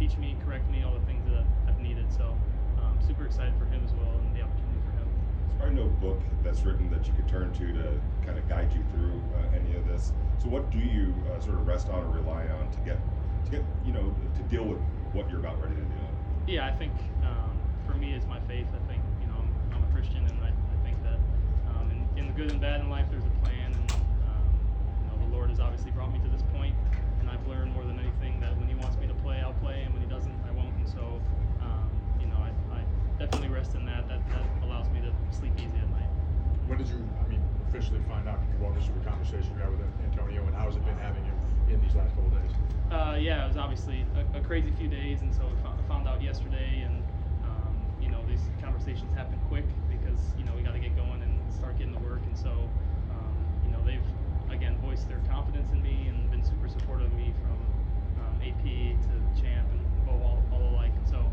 teach me, correct me, all the things that I've needed. So super excited for him as well and the opportunity for him. There's probably no book that's written that you could turn to kind of guide you through any of this. So what do you sort of rest on or rely on to get to deal with what you're about ready to deal with? Yeah, I think for me it's my faith. I think I'm a Christian, and I think that in the good and bad in life there's a plan, and the Lord has obviously brought me to this point, and I've learned more than anything that when He wants me to play, I'll play, and when He doesn't, I won't. And so I definitely rest in that. That allows me to sleep easy at night. When did you, officially find out? Can you walk us through the conversation you had with Antonio, and how has it been having him in these last couple of days? Yeah, it was obviously a crazy few days, and so we found out yesterday, and these conversations happen quick because we got to get going and start getting to work, and so they've again voiced their confidence in me and been super supportive of me from AP to Champ and Bo all alike, and so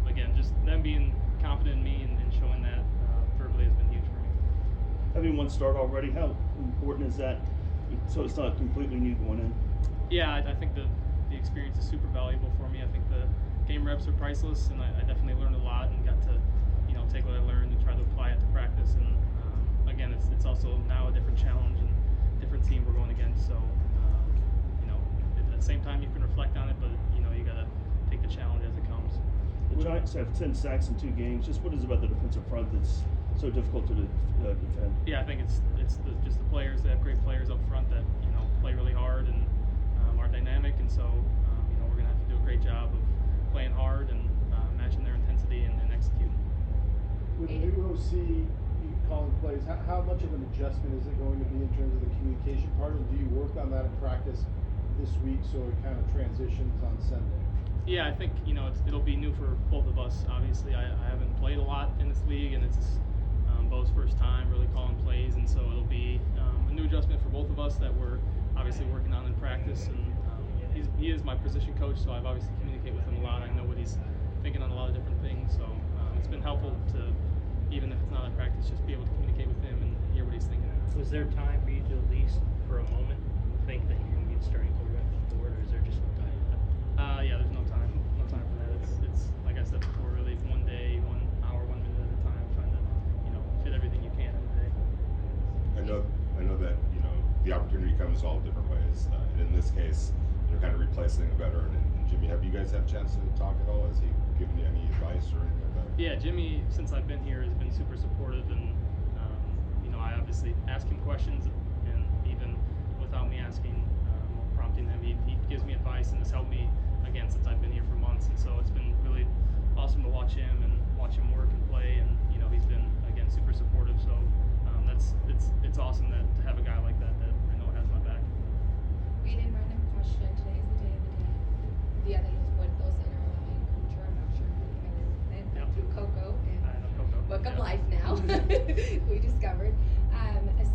again just them being confident in me and showing that verbally has been huge for me. Having one start already, how important is that? So it's not completely new going in. Yeah, I think the experience is super valuable for me. I think the game reps are priceless, and I definitely learned a lot and got to take what I learned and try to apply it to practice. And again, it's also now a different challenge and different team we're going against. So at the same time you can reflect on it, but you got to take the challenge as it comes. The Giants have 10 sacks in 2 games. Just what is it about the defensive front that's so difficult to defend? Yeah, I think it's just the players. They have great players up front that play really hard and are dynamic, and so we're gonna have to do a great job of playing hard and matching their intensity and executing. With the new OC calling plays, how much of an adjustment is it going to be in terms of the communication part, and do you work on that in practice this week so it kind of transitions on Sunday? Yeah, I think it'll be new for both of us. Obviously, I haven't played a lot in this league, and it's Bo's first time really calling plays, and so it'll be a new adjustment for both of us that we're obviously working on in practice. And he is my position coach, so I've obviously communicated with him a lot. I know what he's thinking on a lot of different things, so it's been helpful to, even if it's not at practice, just be able to communicate with him and hear what he's thinking. Was there time for you to at least for a moment think that you're going to be the starting quarterback on the board, or is there just no time for that? Yeah, there's no time for that. It's like I said before, really 1 day, 1 hour, 1 minute at a time, trying to fit everything you can in a day. I know that the opportunity comes all different ways, and in this case, you're kind of replacing a veteran. And Jimmy, have you guys had a chance to talk at all? Has he given you any advice or anything like that? Yeah, Jimmy, since I've been here, has been super supportive, and I obviously ask him questions, and even without me asking or prompting him, he gives me advice and has helped me again since I've been here for months, and so it's been really awesome to watch him and watch him work and play, and he's been again super supportive. So it's awesome to have a guy like that I know has my back. Aidan, random question. Today is the day of the day. Día de los Muertos in our Latin culture. I'm not sure if you guys know through Coco and I know Coco. Book of Yeah. Life now. We discovered.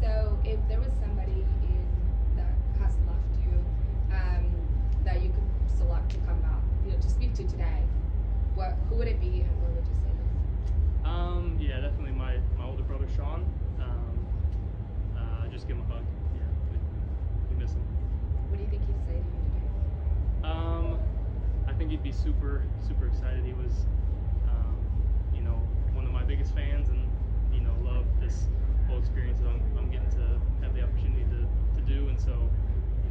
So if there was somebody that has left you that you could select to come out, to speak to today, who would it be, and what would you say to them? Yeah, definitely my older brother Sean. Just give him a hug. Yeah, we miss him. What do you think he'd say to you today? I think he'd be super excited. He was, one of my biggest fans, and loved this whole experience that I'm getting to have the opportunity to do, and so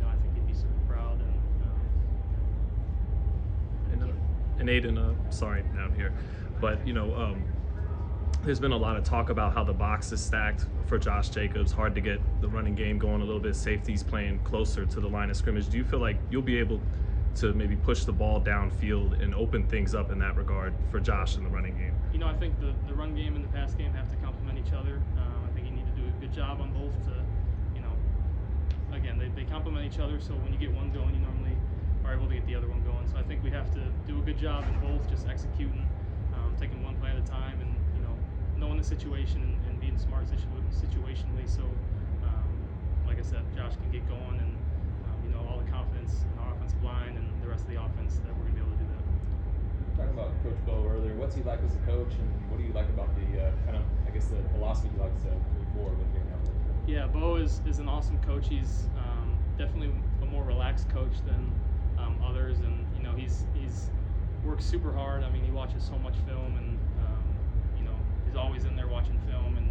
I think he'd be super proud. And Aidan, sorry down here, but there's been a lot of talk about how the box is stacked for Josh Jacobs, hard to get the running game going a little bit, safeties playing closer to the line of scrimmage. Do you feel like you'll be able to maybe push the ball downfield and open things up in that regard for Josh in the running game? I think the run game and the pass game have to complement each other. I think you need to do a good job on both to, again, they complement each other, so when you get one going, you normally are able to get the other one going. So I think we have to do a good job in both, just executing, taking one play at a time, and knowing the situation and being smart situationally. So, like I said, Josh can get going, and all the confidence in our offensive line and the rest of the offense that we're going to be able to do that. Talking about Coach Bo earlier, what's he like as a coach, and what do you like about the the philosophy he likes to move forward with here now? Yeah, Bo is an awesome coach. He's definitely a more relaxed coach than others, and he's works super hard. I mean, he watches so much film, and you know, he's always in there watching film and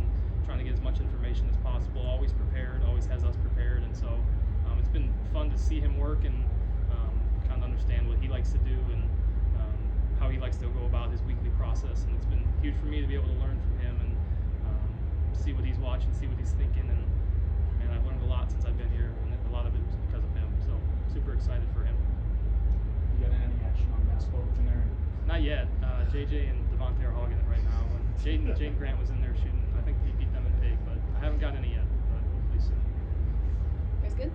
trying to get as much information as possible. Always prepared, always has us prepared, and so it's been fun to see him work and kind of understand what he likes to do and how he likes to go about his weekly process. And it's been huge for me to be able to learn from him and see what he's watching, see what he's thinking, and man, I've learned a lot since I've been here, and a lot of it is because of him. So super excited for him. You got any action on basketball in there? Not yet. JJ and Devontae are hogging it right now. And Jaden Grant was in there shooting. I think he beat them in big, but I haven't got any yet. But hopefully soon. Guys good?